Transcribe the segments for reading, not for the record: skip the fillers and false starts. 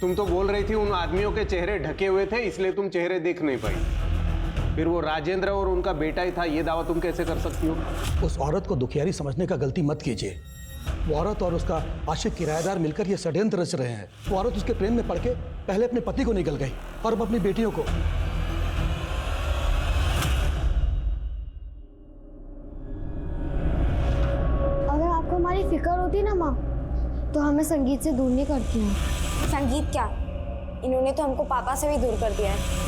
तुम तो बोल रही थी उन आदमियों के चेहरे ढके हुए थे इसलिए तुम चेहरे देख नहीं पाई। फिर वो राजेंद्र और उनका बेटा ही था, ये दावा तुम कैसे कर सकती हो? उस औरत को दुखियारी समझने का गलती मत कीजिए। वो औरत और उसका आशिक किराएदार मिलकर ये षड्यंत्र रच रहे हैं। वो औरत उसके प्रेम में पड़ के पहले अपने पति को निकल गई और अब अपनी बेटियों को। अगर आपको हमारी फिक्र होती ना माँ, तो हमें संगीत से दूर नहीं करती हूँ। संगीत क्या, इन्होंने तो हमको पापा से भी दूर कर दिया है।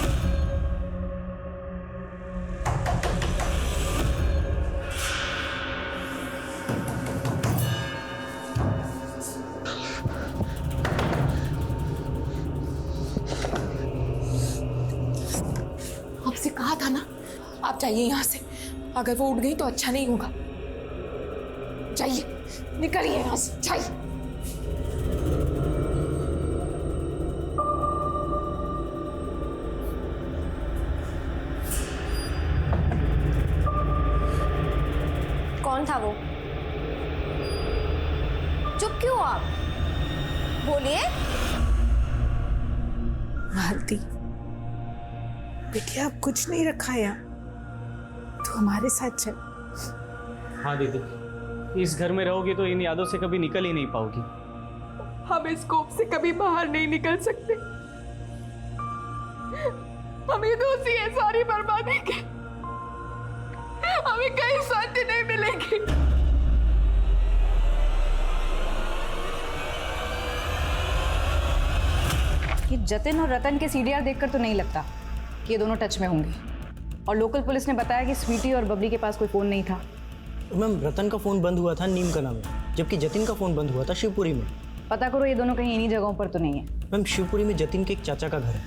आपसे कहा था ना, आप जाइए यहाँ से। अगर वो उठ गई तो अच्छा नहीं होगा। जाइए, निकलिए यहाँ से, जाइए। कौन था वो? चुप क्यों हो आप? बोलिए। मालती, बेटिया अब कुछ नहीं रखा है यहाँ, तो हमारे साथ चल। हाँ दीदी, इस घर में रहोगी तो इन यादों से कभी निकल ही नहीं पाओगी। हम इस कोप से कभी बाहर नहीं निकल सकते। हमें दोषी है सारी बर्बादी के। हमें कहीं शांति नहीं मिलेगी। कि जतिन और रतन के सीडीआर देखकर तो नहीं लगता कि ये दोनों टच में होंगे। और लोकल पुलिस ने बताया कि स्वीटी और बबली के पास कोई फ़ोन नहीं था। मैम, रतन का फ़ोन बंद हुआ था नीम का नाम है, जबकि जतिन का फ़ोन बंद हुआ था शिवपुरी में। पता करो ये दोनों कहीं इन्हीं जगहों पर तो नहीं है। मैम, शिवपुरी में जतिन के एक चाचा का घर है,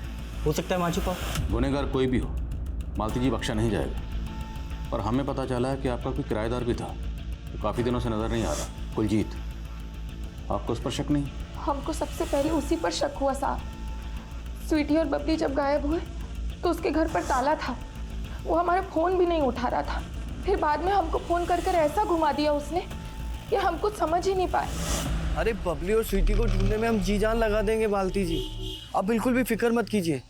हो सकता है वहाँ छुपा। गुनहगार कोई भी हो, मालती जी बख्शा नहीं जाएगा। और हमें पता चला है कि आपका कोई किराएदार भी था, तो काफ़ी दिनों से नज़र नहीं आ रहा, कुलजीत। आपको उस पर शक नहीं? हमको सबसे पहले उसी पर शक हुआ साहब। स्वीटी और बबली जब गायब हुए तो उसके घर पर ताला था, वो हमारा फ़ोन भी नहीं उठा रहा था। फिर बाद में हमको फ़ोन कर कर ऐसा घुमा दिया उसने कि हम कुछ समझ ही नहीं पाए। अरे बबली और स्वीटी को ढूंढने में हम जी जान लगा देंगे मालती जी, आप बिल्कुल भी फिक्र मत कीजिए।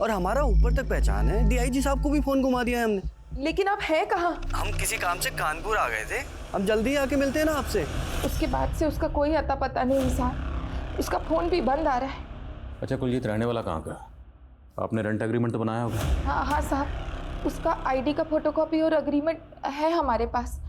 और हमारा ऊपर तक पहचान है, डीआईजी साहब को भी फ़ोन घुमा दिया है हमने। लेकिन आप है कहाँ? हम किसी काम से कानपुर आ गए थे, हम जल्दी आके मिलते हैं ना आपसे। उसके बाद से उसका कोई अता पता नहीं साहब, उसका फ़ोन भी बंद आ रहा है। अच्छा, कुलजीत रहने वाला कहाँ का? आपने रेंट एग्रीमेंट तो बनाया होगा? हाँ हाँ साहब, उसका आईडी का फोटोकॉपी और एग्रीमेंट है हमारे पास।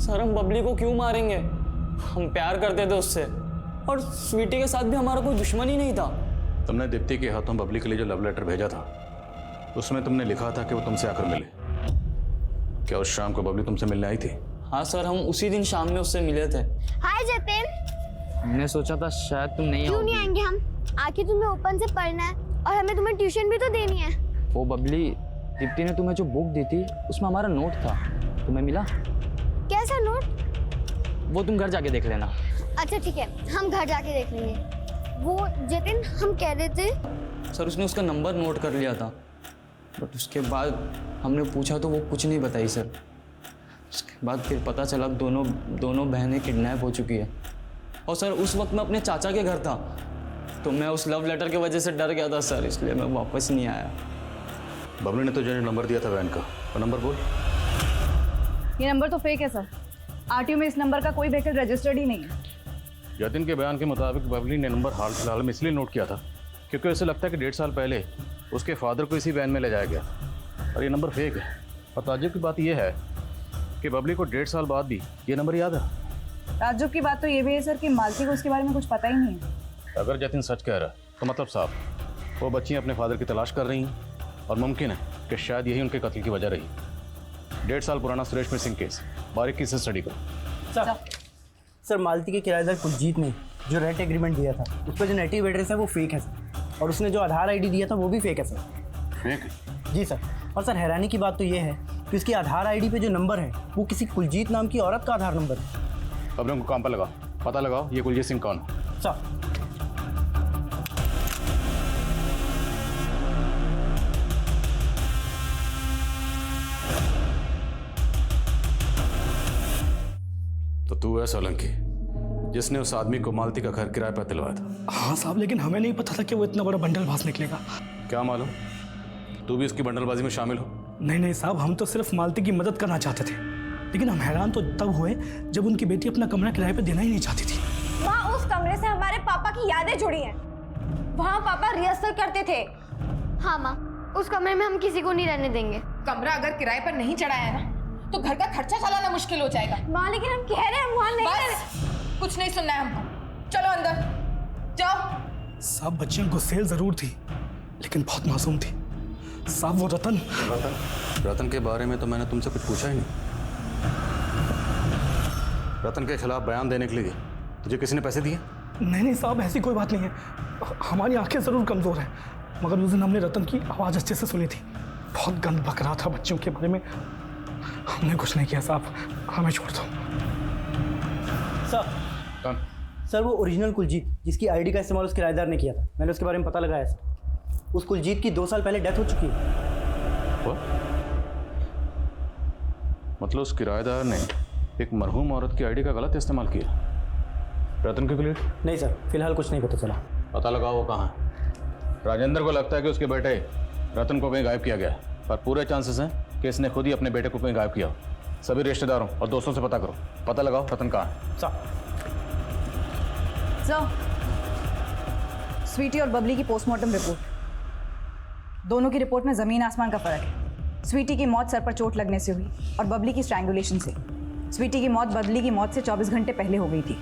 सर, हम बबली को क्यों मारेंगे? हम प्यार करते थे उससे, और स्वीटी के साथ भी हमारा कोई दुश्मन ही नहीं था। तुमने दीप्ति के हाथों बबली के लिए जो लव लेटर भेजा था, उसमें तुमने लिखा था कि वो तुमसे आकर मिले। क्या उस शाम को बबली तुमसे मिलने आई थी? हाँ सर, हम उसी दिन शाम में उससे मिले थे। हाय जतिन। हमने सोचा था शायद तुम नहीं क्यों आओगी। नहीं आएंगे हम? आके तुम्हें ओपन से पढ़ना है और हमें तुम्हें ट्यूशन भी तो देनी है। वो बबली, दीप्ति ने तुम्हें जो बुक दी थी उसमें हमारा नोट था, तुम्हें मिला? कैसा नोट? वो तुम घर जाके देख लेना। अच्छा ठीक है, हम घर जाके देख लेंगे। वो जतिन, हम कह रहे थे। सर, उसने उसका नंबर नोट कर लिया था, बट उसके बाद हमने पूछा तो वो कुछ नहीं बताई सर। उसके बाद फिर पता चला दोनों बहनें किडनैप हो चुकी है। और सर, उस वक्त मैं अपने चाचा के घर था, तो मैं उस लव लेटर की वजह से डर गया था सर, इसलिए मैं वापस नहीं आया। बबली ने तो जो नंबर दिया था वैन का, वो नंबर बोल। ये नंबर तो फेक है सर। आरटीओ में इस नंबर का कोई व्हीकल रजिस्टर्ड ही नहीं है। जतिन के बयान के मुताबिक बबली ने नंबर हाल फिलहाल में इसलिए नोट किया था क्योंकि उसे लगता है कि 1.5 साल पहले उसके फादर को इसी वैन में ले जाया गया, और ये नंबर फेक है। और ताज्जुब की बात यह है कि बबली को 1.5 साल बाद भी ये नंबर याद है। ताज्जुब की बात तो ये भी है सर कि मालती को उसके बारे में कुछ पता ही नहीं है। अगर जतिन सच कह रहा है तो मतलब साहब वो बच्चियाँ अपने फादर की तलाश कर रही हैं, और मुमकिन है कि शायद यही उनके कत्ल की वजह रही। 1.5 साल पुराना सुरेश मिसिंग केस, बारीकी से स्टडी करो। सर, मालती के किराएदार कुलजीत ने जो रेंट एग्रीमेंट दिया था, उस पर जो नेटिव एड्रेस है वो फेक है सर, और उसने जो आधार आईडी दिया था वो भी फेक है सर। फेक? जी सर। और सर हैरानी की बात तो ये है कि उसकी आधार आईडी पे जो नंबर है वो किसी कुलजीत नाम की औरत का आधार नंबर है। अब उनको काम पर लगाओ, पता लगाओ ये कुलजीत सिंह कौन है। सर तो तू है सोलंकी जिसने उस आदमी को मालती का घर किराए पर दिलवाया था? हाँ साहब, लेकिन हमें नहीं पता था कि वो इतना बड़ा बंडलबाज निकलेगा। क्या मालूम तू भी उसकी बंडलबाजी में शामिल हो? नहीं नहीं साहब, हम तो सिर्फ मालती की मदद करना चाहते थे, लेकिन हम हैरान तो तब हुए जब उनकी बेटी अपना कमरा किराए पे देना ही नहीं चाहती थी। वहाँ उस कमरे से हमारे पापा की यादें जुड़ी हैं। वहाँ पापा रिहर्सल करते थे। हाँ माँ, उस कमरे में हम किसी को नहीं रहने देंगे। कमरा अगर किराए पर नहीं चढ़ाया ना तो घर का खर्चा चलाना मुश्किल हो जाएगा। माँ लेकिन हम कह रहे हैं वहाँ नहीं बस कुछ नहीं सुनना है हमको, चलो अंदर जाओ। साहब बच्चियां गुस्सेल जरूर थी, लेकिन बहुत मासूम थी। साहब वो रतन रतन के बारे में तो मैंने तुमसे कुछ पूछा ही नहीं। रतन के खिलाफ बयान देने के लिए तुझे किसी ने पैसे दिए? नहीं नहीं साहब, ऐसी कोई बात नहीं है। हमारी आंखें जरूर कमजोर हैं, मगर उस दिन हमने रतन की आवाज़ अच्छे से सुनी थी। बहुत गंद बक रहा था बच्चों के बारे में। हमने कुछ नहीं किया साहब, हमें छोड़ दो। सर कौन? सर वो ओरिजिनल कुलजीत जिसकी आईडी का इस्तेमाल उस किराएदार ने किया था, मैंने उसके बारे में पता लगाया सर। उस कुलजीत की 2 साल पहले डेथ हो चुकी है। वो? मतलब उस किराएदार ने एक मरहूम औरत की आईडी का गलत इस्तेमाल किया रतन के लिए? नहीं सर, फिलहाल कुछ नहीं पता चला। पता लगाओ वो कहाँ है। राजेंद्र को लगता है कि उसके बेटे रतन को कहीं गायब किया गया है, पर पूरे चांसेस हैं कि इसने खुद ही अपने बेटे को कहीं गायब किया हो। सभी रिश्तेदारों और दोस्तों से पता करो, पता लगाओ रतन कहाँ है। सर, स्वीटी और बबली की पोस्टमार्टम रिपोर्ट, दोनों की रिपोर्ट में जमीन आसमान का फर्क है। स्वीटी की मौत सर पर चोट लगने से हुई और बबली की स्ट्रैंगुलेशन से। स्वीटी की मौत बबली की मौत से 24 घंटे पहले हो गई थी।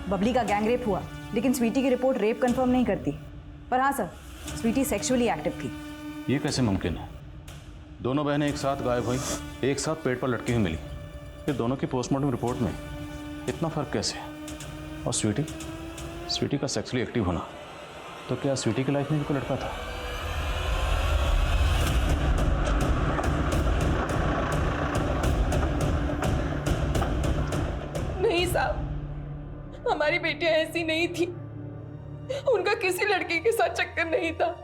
बबली का गैंग रेप हुआ, लेकिन स्वीटी की रिपोर्ट रेप कंफर्म नहीं करती। पर हाँ सर, स्वीटी सेक्सुअली एक्टिव थी। ये कैसे मुमकिन है? दोनों बहनें एक साथ गायब हुई, एक साथ पेट पर लटकी हुई मिली, फिर दोनों की पोस्टमार्टम रिपोर्ट में इतना फर्क कैसे? और स्वीटी का सेक्सुअली एक्टिव होना, तो क्या स्वीटी की लाइफ में भी कोई लड़का था? नहीं साहब, हमारी बेटियां ऐसी नहीं थी। उनका किसी लड़के के साथ चक्कर नहीं था।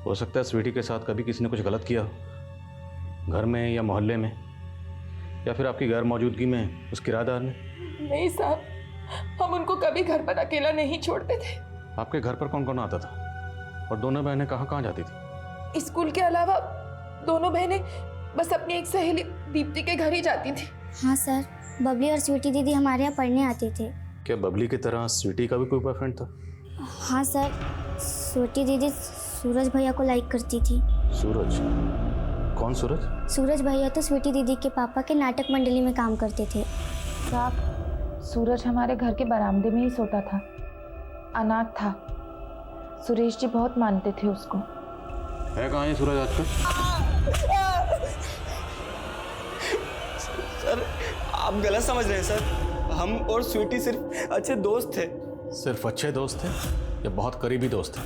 हो सकता है स्वीटी के साथ कभी किसी ने कुछ गलत किया हो, घर में या मोहल्ले में, या फिर आपकी गैर मौजूदगी में उस किराएदार ने। नहीं साहब, हम उनको कभी घर पर अकेला नहीं छोड़ते थे। आपके घर पर कौन कौन आता था और दोनों बहनें कहाँ कहाँ जाती थी? स्कूल के अलावा दोनों बहनें बस अपनी एक सहेली दीप्ति के घर ही जाती थी। हाँ सर, बबली और स्वीटी दीदी हमारे यहाँ पढ़ने आते थे। क्या बबली की तरह स्वीटी का भी कोई बॉयफ्रेंड था? हाँ सर, स्वीटी दीदी सूरज भैया को लाइक करती थी। सूरज? कौन सूरज? सूरज भैया तो स्वीटी दीदी के पापा के नाटक मंडली में काम करते थे। साहब, सूरज हमारे घर के बरामदे में ही सोता था, अनाथ था। सुरेश जी बहुत मानते थे उसको। है कहाँ है सूरज आजकल? सर आप गलत समझ रहे हैं सर, हम और स्वीटी सिर्फ अच्छे दोस्त थे। सिर्फ अच्छे दोस्त थे या बहुत करीबी दोस्त थे?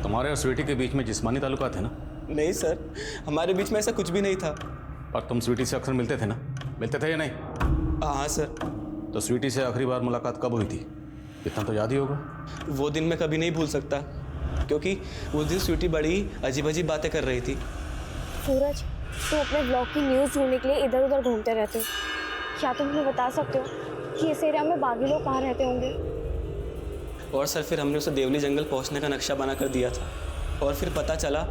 तुम्हारे और स्वीटी के बीच में जिस्मानी ताल्लुकात थे ना? नहीं सर, हमारे बीच में ऐसा कुछ भी नहीं था। और तुम स्वीटी से अक्सर मिलते थे ना? मिलते थे या नहीं? हाँ सर। तो स्वीटी से आखिरी बार मुलाकात कब हुई थी? इतना तो याद ही होगा। वो दिन मैं कभी नहीं भूल सकता, क्योंकि उस दिन स्वीटी बड़ी अजीब अजीब बातें कर रही थी। सूरज, तुम अपने ब्लॉग की न्यूज़ ढूंढने के लिए इधर उधर घूमते रहते हो। क्या तुम हमें बता सकते हो कि इस एरिया में बागी लोग कहाँ रहते होंगे? और सर फिर हमने उसे देवली जंगल पहुंचने का नक्शा बना कर दिया था, और फिर पता चला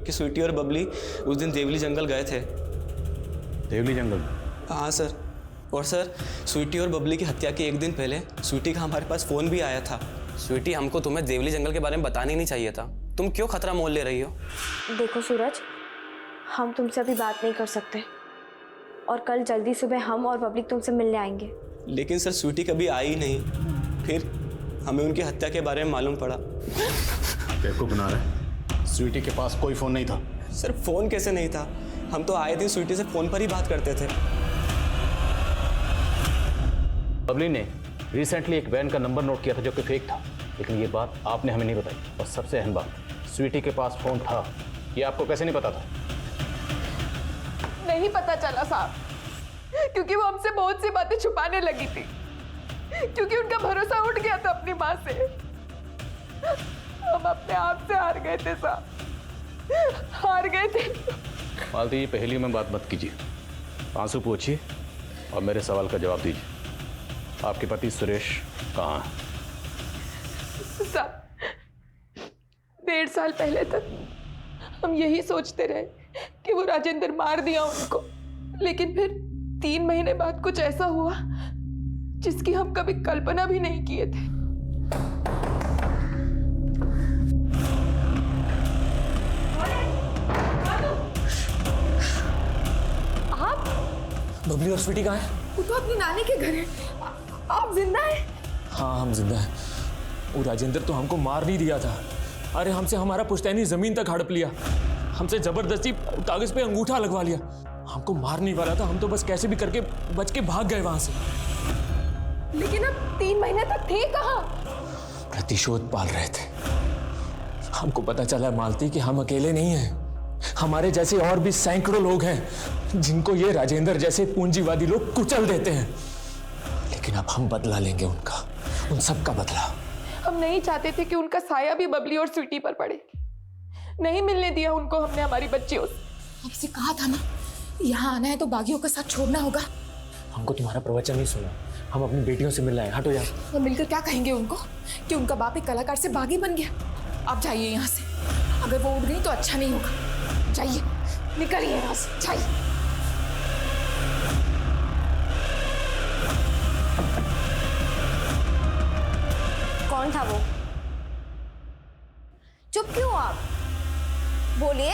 कि स्वीटी और बबली उस दिन देवली जंगल गए थे। देवली जंगल? हाँ सर। और सर स्वीटी और बबली की हत्या के एक दिन पहले स्वीटी का हमारे पास फ़ोन भी आया था। स्वीटी, हमको तुम्हें देवली जंगल के बारे में बताना ही नहीं चाहिए था। तुम क्यों खतरा मोल ले रही हो? देखो सूरज, हम तुमसे अभी बात नहीं कर सकते, और कल जल्दी सुबह हम और पब्लिक तुमसे मिलने आएंगे। लेकिन सर स्वीटी कभी आई ही नहीं, फिर हमें उनकी हत्या के बारे में मालूम पड़ा। देखो बना रहे, स्वीटी के पास कोई फ़ोन नहीं था। सर फ़ोन कैसे नहीं था? हम तो आए दिन स्वीटी से फ़ोन पर ही बात करते थे। बबली ने रिसेंटली एक वैन का नंबर नोट किया था जो कि फेक था, लेकिन ये बात आपने हमें नहीं बताई। और सबसे अहम बात, स्वीटी के पास फ़ोन था ये आपको कैसे नहीं पता था? नहीं पता चला साहब, क्योंकि वो हमसे बहुत सी बातें छुपाने लगी थी, क्योंकि उनका भरोसा उठ गया था अपनी माँ से। हम अपने आप से हार गए थे साहब, हार गए थे। मालती जी, पहेली में बात मत कीजिए, आंसू पोंछिए और मेरे सवाल का जवाब दीजिए। आपके पति सुरेश कहाँ हैं? साहब, 1.5 साल पहले तक हम यही सोचते रहे कि वो राजेंद्र मार दिया उनको, लेकिन फिर 3 महीने बाद कुछ ऐसा हुआ जिसकी हम कभी कल्पना भी नहीं किए थे। आप? बबली और स्वीटी कहाँ है? वो तो अपनी नानी के घर है। आप जिंदा हैं? हाँ, हम जिंदा हैं। वो राजेंद्र तो हमको मार नहीं दिया था, अरे हमसे हमारा पुश्तैनी जमीन तक हड़प लिया, हमसे जबरदस्ती कागज पे अंगूठा लगवा लिया। हमको मारने वाला था, हम तो बस कैसे भी करके बच के भाग गए वहां से। लेकिन अब 3 महीने तक थे कहाँ? प्रतिशोध पाल रहे थे। हमको पता चला मालती कि हम अकेले नहीं हैं, हमारे जैसे और भी सैकड़ों लोग हैं जिनको ये राजेंद्र जैसे पूंजीवादी लोग कुचल देते हैं। लेकिन अब हम बदला लेंगे उनका, उन सब का बदला। हम नहीं चाहते थे कि उनका साया भी बबली और स्वीटी पर पड़े। नहीं मिलने दिया उनको हमने हमारी बच्चियों से। आपसे कहा था ना, यहाँ आना है तो बागियों का साथ छोड़ना होगा। हमको तुम्हारा प्रवचन नहीं सुना, हम अपनी बेटियों से मिलना है। हटो यार। और मिलकर क्या कहेंगे उनको कि उनका बाप एक कलाकार से बागी बन गया। आप जाइए यहाँ से, अगर वो उठ गई तो अच्छा नहीं होगा। जाइए, निकलिए यहाँ से, जाइए। कौन था वो? चुप क्यों आप? बोलिए।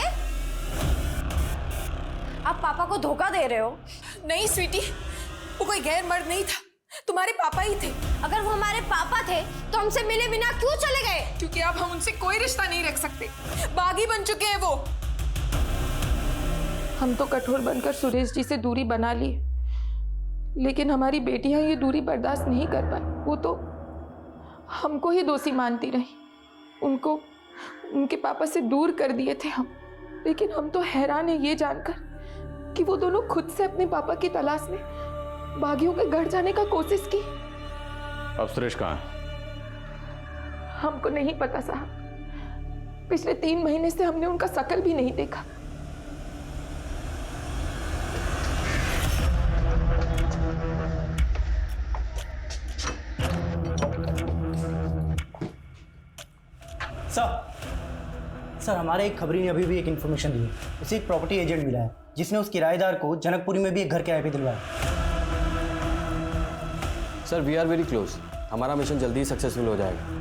आप पापा को धोखा दे रहे हो। नहीं स्वीटी, वो कोई गैर मर्द नहीं था, तुम्हारे पापा ही थे। अगर वो हमारे पापा थे तो हमसे मिले बिना क्यों चले गए? क्योंकि अब हम उनसे कोई रिश्ता नहीं रख सकते, बागी बन चुके हैं वो। हम तो कठोर बनकर सुरेश जी से दूरी बना ली, लेकिन हमारी बेटियां ये दूरी बर्दाश्त नहीं कर पाई। वो तो हमको ही दोषी मानती रही, उनको उनके पापा से दूर कर दिए थे हम। लेकिन हम तो हैरान है ये जानकर कि वो दोनों खुद से अपने पापा की तलाश में बागियों के घर जाने का कोशिश की। अब सुरेश कहाँ है? हमको नहीं पता साहब, पिछले 3 महीने से हमने उनका शकल भी नहीं देखा। सर, हमारे एक खबरी ने अभी भी एक इन्फॉर्मेशन दी है। उसे एक प्रॉपर्टी एजेंट मिला है जिसने उस किराएदार को जनकपुरी में भी एक घर किराए पे दिलवाया। Sir, we are very close. हमारा मिशन जल्दी ही सक्सेसफुल हो जाएगा।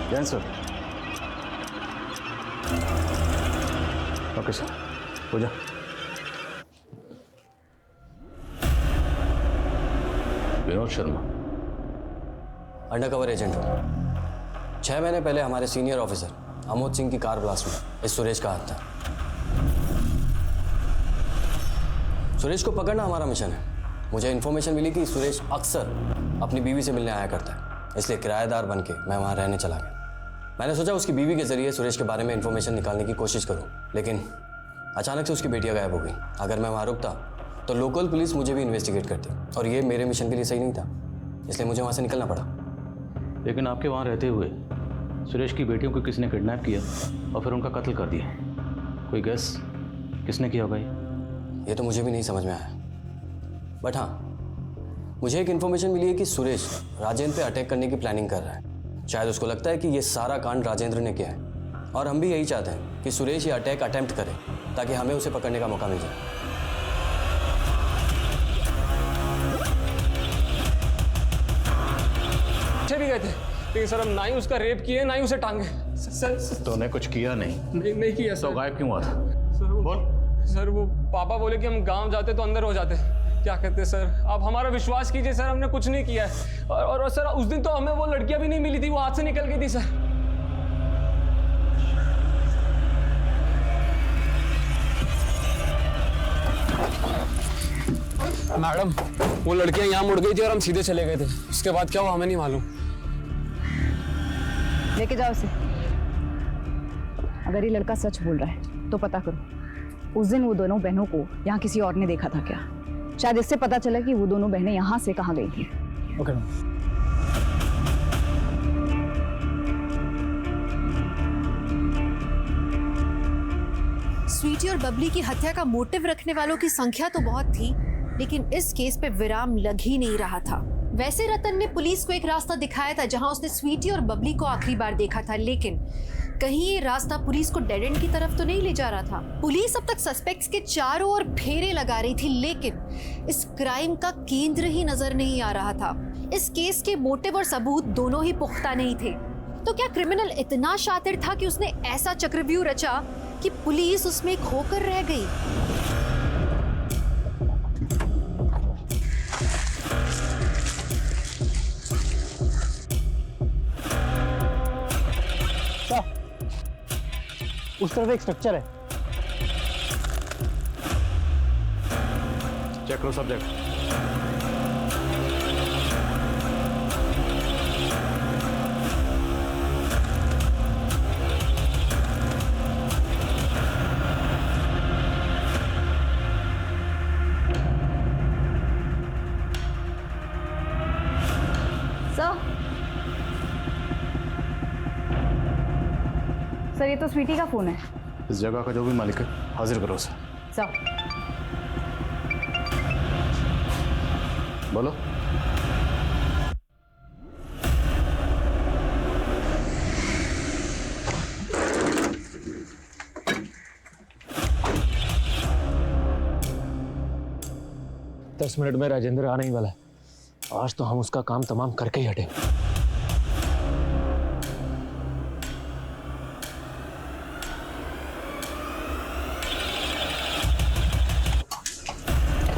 जैन सर। ओके सर, हो जा। Vinod Sharma under cover agent हूँ। 6 महीने पहले हमारे सीनियर ऑफिसर अमोद सिंह की कार ब्लास्ट में इस सुरेश का हाथ था। सुरेश को पकड़ना हमारा मिशन है। मुझे इन्फॉर्मेशन मिली कि सुरेश अक्सर अपनी बीवी से मिलने आया करता है, इसलिए किराएदार बन के मैं वहाँ रहने चला गया। मैंने सोचा उसकी बीवी के जरिए सुरेश के बारे में इन्फॉर्मेशन निकालने की कोशिश करूं, लेकिन अचानक से उसकी बेटियां गायब हो गई। अगर मैं वहाँ रुकता तो लोकल पुलिस मुझे भी इन्वेस्टिगेट करती और ये मेरे मिशन के लिए सही नहीं था, इसलिए मुझे वहाँ से निकलना पड़ा। लेकिन आपके वहाँ रहते हुए सुरेश की बेटियों को किसने किडनैप किया और फिर उनका कत्ल कर दिया? कोई गैस किसने किया होगा? ये तो मुझे भी नहीं समझ में आया, बट हाँ, मुझे एक इन्फॉर्मेशन मिली है कि सुरेश राजेंद्र पे अटैक करने की प्लानिंग कर रहा है। शायद उसको लगता है कि ये सारा कांड राजेंद्र ने किया है, और हम भी यही चाहते हैं कि सुरेश ये अटैक अटेम्प्ट करे ताकि हमें उसे पकड़ने का मौका मिल जाए। पीछे भी गए थे, लेकिन सर हम ना ही उसका रेप किए ना ही उसे टांगे। सर तूने कुछ किया नहीं? नहीं किया तो सर। गायब क्यों हुआ था? सर बोल। सर वो पापा बोले कि हम गांव जाते तो अंदर हो जाते। क्या कहते हैं सर, आप हमारा विश्वास कीजिए सर, हमने कुछ नहीं किया है। और सर उस दिन तो हमें वो लड़कियां भी नहीं मिली थी, वो हाथ से निकल गई थी सर। मैडम वो लड़कियां यहाँ मुड़ गई थी और हम सीधे चले गए थे। उसके बाद क्या हुआ हमें नहीं मालूम। लेके जाओ इसे। अगर ये लड़का सच बोल रहा है तो पता करो उस दिन वो दोनों बहनों को यहाँ किसी और ने देखा था क्या। शायद इससे पता चला कि वो दोनों बहनें यहाँ से कहाँ गई थी। ओके स्वीटी और बबली की हत्या का मोटिव रखने वालों की संख्या तो बहुत थी, लेकिन इस केस पे विराम लग ही नहीं रहा था। वैसे रतन ने पुलिस को एक रास्ता दिखाया था जहां उसने स्वीटी और बबली को आखिरी बार देखा था, लेकिन कहीं ये रास्ता पुलिस को डेड एंड की तरफ तो नहीं ले जा रहा था। पुलिस अब तक सस्पेक्ट्स के चारों ओर फेरे लगा रही थी, लेकिन इस क्राइम का केंद्र ही नजर नहीं आ रहा था। इस केस के मोटिव और सबूत दोनों ही पुख्ता नहीं थे। तो क्या क्रिमिनल इतना शातिर था कि उसने ऐसा चक्रव्यूह रचा कि पुलिस उसमें खोकर रह गई? उस तरफ एक स्ट्रक्चर है। चेक करो सब्जेक्ट। सर ये तो स्वीटी का फोन है। इस जगह का जो भी मालिक है हाजिर करो उसे। सर बोलो। दस मिनट में राजेंद्र आने ही वाला है। आज तो हम उसका काम तमाम करके ही हटेंगे।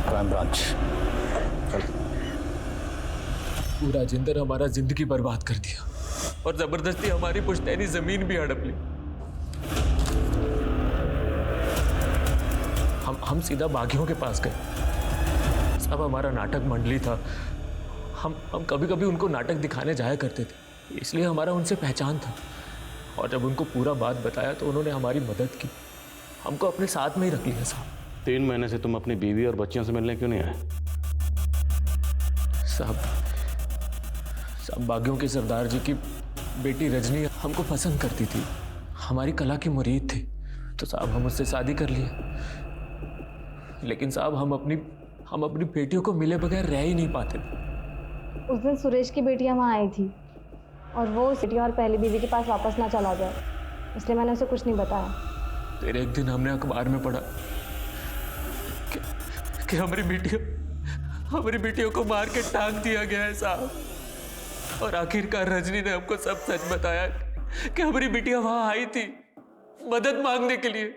Crime branch. वो राजेंद्र हमारा जिंदगी बर्बाद कर दिया और जबरदस्ती हमारी पुश्तैनी जमीन भी हड़प ली। हम सीधा बागियों के पास गए। सब हमारा नाटक मंडली था। हम कभी कभी उनको नाटक दिखाने जाया करते थे, इसलिए हमारा उनसे पहचान था। और जब उनको पूरा बात बताया तो उन्होंने हमारी मदद की, हमको अपने साथ में ही रख लिया साहब। 3 महीने से तुम अपनी बीवी और बच्चियों से मिलने क्यों नहीं आए? साहब बागियों के सरदार जी की बेटी रजनी हमको पसंद करती थी, हमारी कला की मुरीद थी, तो साहब हम उससे शादी कर लिए। लेकिन साहब हम अपनी बेटियों को मिले बगैर रह ही नहीं पाते थे। उस दिन सुरेश की बेटियां वहाँ आई थी और वो सिटी और पहली बीवी के पास वापस ना चला जाए, इसलिए मैंने उसे कुछ नहीं बताया। फिर एक दिन हमने अखबार में पढ़ा कि हमारी बेटियों को मार के टांग दिया गया है साहब। और आखिरकार रजनी ने हमको सब सच बताया कि हमारी बेटियां वहां आई थी मदद मांगने के लिए,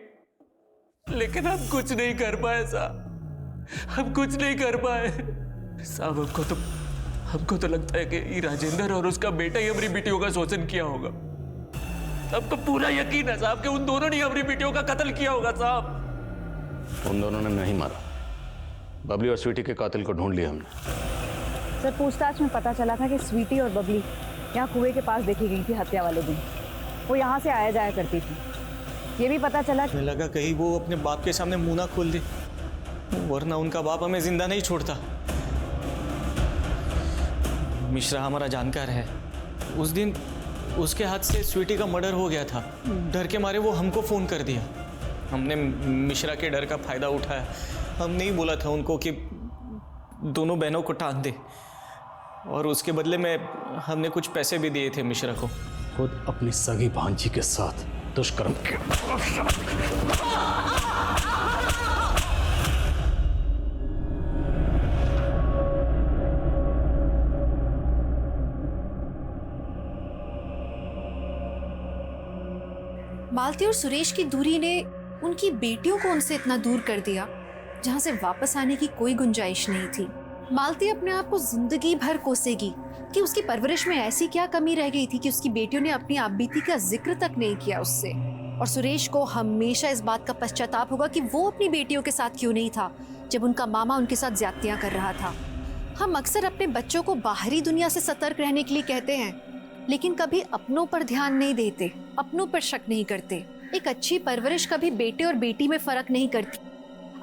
लेकिन हम कुछ नहीं कर पाए साहब, हम कुछ नहीं कर पाए साहब। हमको तो लगता है कि राजेंद्र और उसका बेटा ही हमारी बेटियों का शोषण किया होगा। हमको पूरा यकीन है साहब कि उन दोनों ने हमारी बेटियों का कत्ल किया होगा साहब। उन दोनों ने नहीं मारा। बबली और स्वीटी के कातिल को ढूंढ लिया हमने। सर पूछताछ में पता चला था कि स्वीटी और बबली यहाँ कुएं के पास देखी गई थी हत्या वाले दिन। वो यहाँ से आया जाया करती थी। ये भी पता चला मुझे लगा कहीं वो अपने बाप के सामने मुंह ना खोल दे, वरना उनका बाप हमें जिंदा नहीं छोड़ता। मिश्रा हमारा जानकार है। उस दिन उसके हाथ से स्वीटी का मर्डर हो गया था। डर के मारे वो हमको फ़ोन कर दिया। हमने मिश्रा के डर का फ़ायदा उठाया। हमने ही बोला था उनको कि दोनों बहनों को टांग दे, और उसके बदले में हमने कुछ पैसे भी दिए थे मिश्रा को। खुद अपनी सगी भांजी के साथ दुष्कर्म किया। मालती और सुरेश की दूरी ने उनकी बेटियों को उनसे इतना दूर कर दिया जहां से वापस आने की कोई गुंजाइश नहीं थी। मालती अपने आप को जिंदगी भर कोसेगी कि उसकी परवरिश में ऐसी क्या कमी रह गई थी कि उसकी बेटियों ने अपनी आपबीती का जिक्र तक नहीं किया उससे। और सुरेश को हमेशा इस बात का पश्चाताप होगा कि वो अपनी बेटियों के साथ क्यों नहीं था जब उनका मामा उनके साथ ज्यादतियां कर रहा था। हम अक्सर अपने बच्चों को बाहरी दुनिया से सतर्क रहने के लिए कहते हैं, लेकिन कभी अपनों पर ध्यान नहीं देते, अपनों पर शक नहीं करते। एक अच्छी परवरिश कभी बेटे और बेटी में फर्क नहीं करती।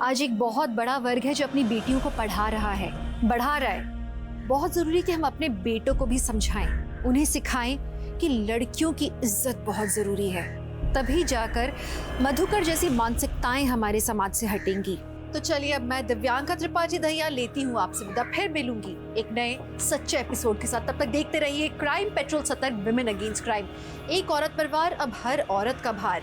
आज एक बहुत बड़ा वर्ग है जो अपनी बेटियों को पढ़ा रहा है, बढ़ा रहा है। बहुत जरूरी कि हम अपने बेटों को भी समझाएं, उन्हें सिखाएं कि लड़कियों की इज्जत बहुत जरूरी है। तभी जाकर मधुकर जैसी मानसिकताएं हमारे समाज से हटेंगी। तो चलिए अब मैं दिव्यांका त्रिपाठी दहिया लेती हूँ आपसे विदा, फिर मिलूंगी एक नए सच्चे एपिसोड के साथ। तब तक देखते रहिए क्राइम पेट्रोल, सतर्क, विमेन अगेंस्ट क्राइम। एक औरत पर वार, अब हर औरत का भार।